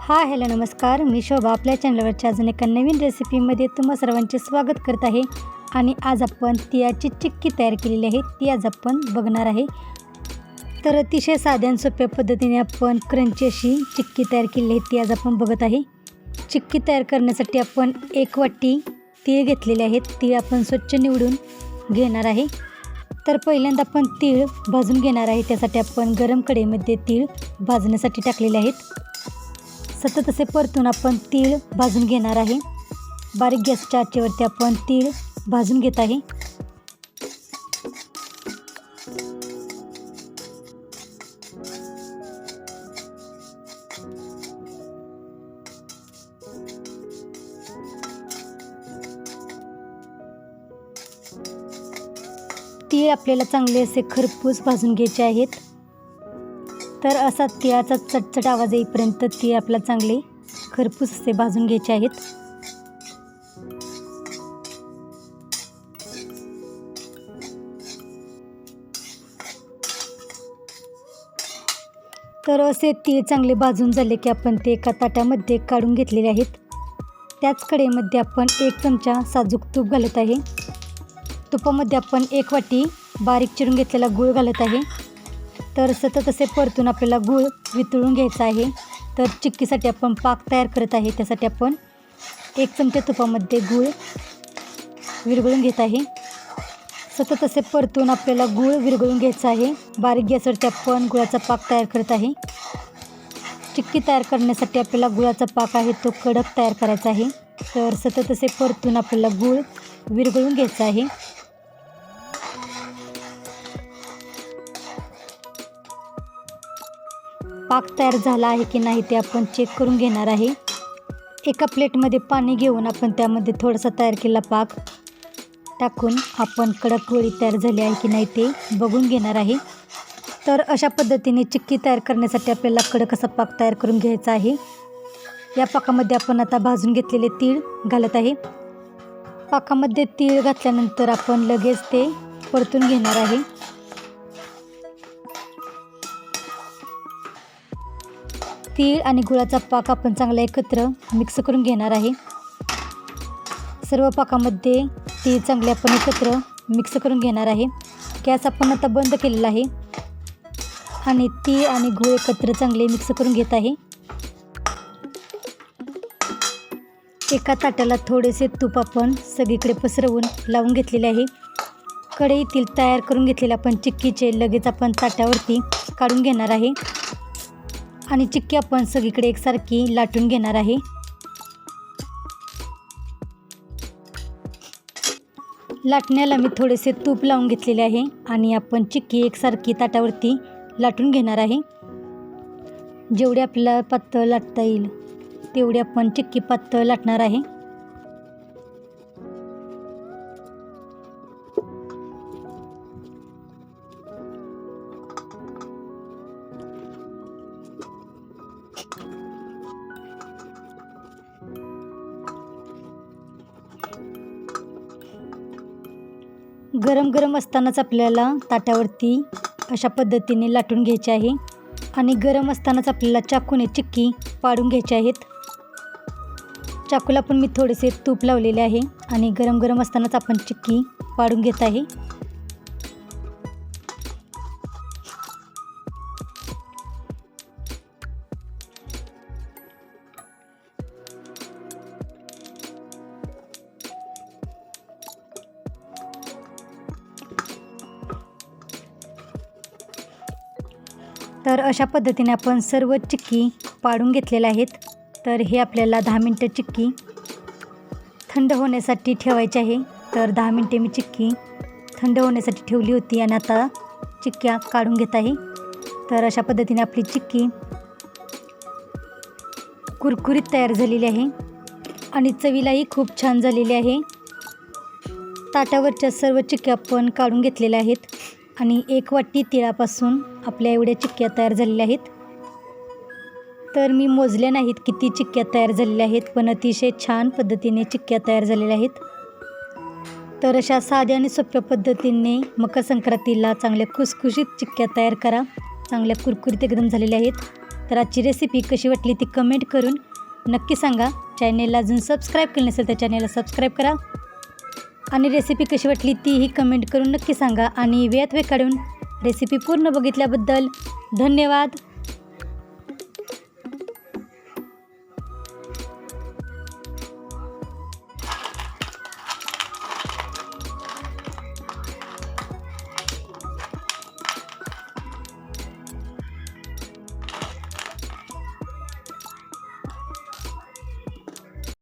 Hello नमस्कार, मी शोभा आपल्या चॅनलवरच्या अजून एका नवीन रेसिपीमध्ये तुम्हा सर्वांचे स्वागत करत आहे. आणि आज आपण तिळाची चिक्की तयार केलेली आहे, ती आज आपण बघणार आहे. तर अतिशय साध्या आणि सोप्या पद्धतीने आपण क्रंची अशी चिक्की तयार केलेली आहे, ती आज आपण बघत आहे. चिक्की तयार करण्यासाठी आपण 1 वाटी तीळ घेतलेले आहेत. तीळ आपण स्वच्छ निवडून घेणार आहे. तर पहिल्यांदा आपण तीळ भाजून घेणार आहे. त्यासाठी आपण गरम कढईमध्ये तीळ भाजण्यासाठी टाकलेले आहेत. सतत असे परतून आपण तीळ भाजून घेणार आहे. बारीक गॅसच्या आचेवरती आपण तीळ भाजून घेत आहे. तीळ आपल्याला चांगले असे खरपूस भाजून घ्यायचे आहेत. तर असा तिळाचा चटचट आवाज येईपर्यंत तीळ आपला चांगले खरपूस असे भाजून घ्यायचे आहेत. तर असे तीळ चांगले भाजून झाले की आपण ते एका ताटामध्ये काढून घेतलेले आहेत. त्याच कढईमध्ये आपण 1 चमचा साजूक तूप घालत आहे. तुपामध्ये आपण 1 वाटी बारीक चिरून घेतलेला गूळ घालत आहे. तर सतत असे परतून आपल्याला गूळ वितळून घ्यायचा आहे. तर चिक्कीसाठी आपण पाक तयार करत आहे, त्यासाठी आपण 1 चमचा तुपामध्ये गूळ विरघळून घेत आहे. सतत असे परतून आपल्याला गूळ विरघळून घ्यायचा आहे. बारीक गॅसवरती आपण गुळाचा पाक तयार करत आहे. चिक्की तयार करण्यासाठी आपल्याला गुळाचा पाक आहे तो कडक तयार करायचा आहे. तर सतत असे परतून आपल्याला गूळ विरघळून घ्यायचा आहे. पाक तयार झाला आहे की नाही ते आपण चेक करून घेणार आहे. एका प्लेटमध्ये पाणी घेऊन आपण त्यामध्ये थोडासा तयार केलेला पाक टाकून आपण कडक गोळी तयार झाली आहे की नाही ते बघून घेणार आहे. तर अशा पद्धतीने चिक्की तयार करण्यासाठी आपल्याला कडक असा पाक तयार करून घ्यायचा आहे. या पाकामध्ये आपण आता भाजून घेतलेले तीळ घालत आहे. पाकामध्ये तीळ घातल्यानंतर आपण लगेच ते परतून घेणार आहे. तीळ आणि गुळाचा पाक आपण चांगला एकत्र मिक्स करून घेणार आहे. सर्व पाकामध्ये तीळ चांगले आपण एकत्र मिक्स करून घेणार आहे. गॅस आपण आता बंद केलेला आहे आणि तीळ आणि गूळ एकत्र चांगले मिक्स करून घेत आहे. एका ताटाला थोडेसे तूप आपण सगळीकडे पसरवून लावून घेतलेले आहे. कढईतील तयार करून घेतलेले आपण चिक्कीचे लगेच आपण ताटावरती काढून घेणार आहे आणि चिक्की आपण सगळीकडे एकसारखी लाटून घेणार आहे. लाटण्याला मी थोडेसे तूप लावून घेतलेले आहे आणि आपण चिक्की एकसारखी ताटावरती लाटून घेणार आहे. जेवढे आपल्याला पातळ लाटता येईल तेवढी आपण चिक्की पातळ लाटणार आहे. गरम गरम असतानाच आपल्याला ताटावरती अशा पद्धतीने लाटून घ्यायचे आहे आणि गरम असतानाच आपल्याला चाकूने चिक्की पाडून घ्यायची आहेत. चाकूला पण मी थोडेसे तूप लावलेले आहे आणि गरम गरम असतानाच आपण चिक्की पाडून घेत आहे. तर अशा पद्धतीने आपण सर्व चिक्की पाडून घेतलेल्या आहेत. तर हे आपल्याला 10 मिनटं चिक्की थंड होण्यासाठी ठेवायची आहे. तर 10 मिनटे मी चिक्की थंड होण्यासाठी ठेवली होती आणि आता चिक्क्या काढून घेत आहे. तर अशा पद्धतीने आपली चिक्की कुरकुरीत तयार झालेली आहे आणि चवीलाही खूप छान झालेली आहे. ताटावरच्या सर्व चिक्क्या आपण काढून घेतलेल्या आहेत आणि 1 वाटी तिळापासून आपल्या एवढ्या चिक्क्या तयार झालेल्या आहेत. तर मी मोजल्या नाहीत किती चिक्क्या तयार झालेल्या आहेत, पण अतिशय छान पद्धतीने चिक्क्या तयार झालेल्या आहेत. तर अशा साध्या आणि सोप्या पद्धतीने मकर संक्रांतीला चांगल्या खुसखुशीत चिक्क्या तयार करा. चांगल्या कुरकुरीत एकदम झालेल्या आहेत. तर आजची रेसिपी कशी वाटली ती कमेंट करून नक्की सांगा. चॅनेलला अजून सबस्क्राईब केलं नसेल तर चॅनेलला सबस्क्राईब करा आणि रेसिपी कशी वाटली तीही कमेंट करून नक्की सांगा. आणि वेळात वेळ काढून रेसिपी पूर्ण बघितल्याबद्दल धन्यवाद.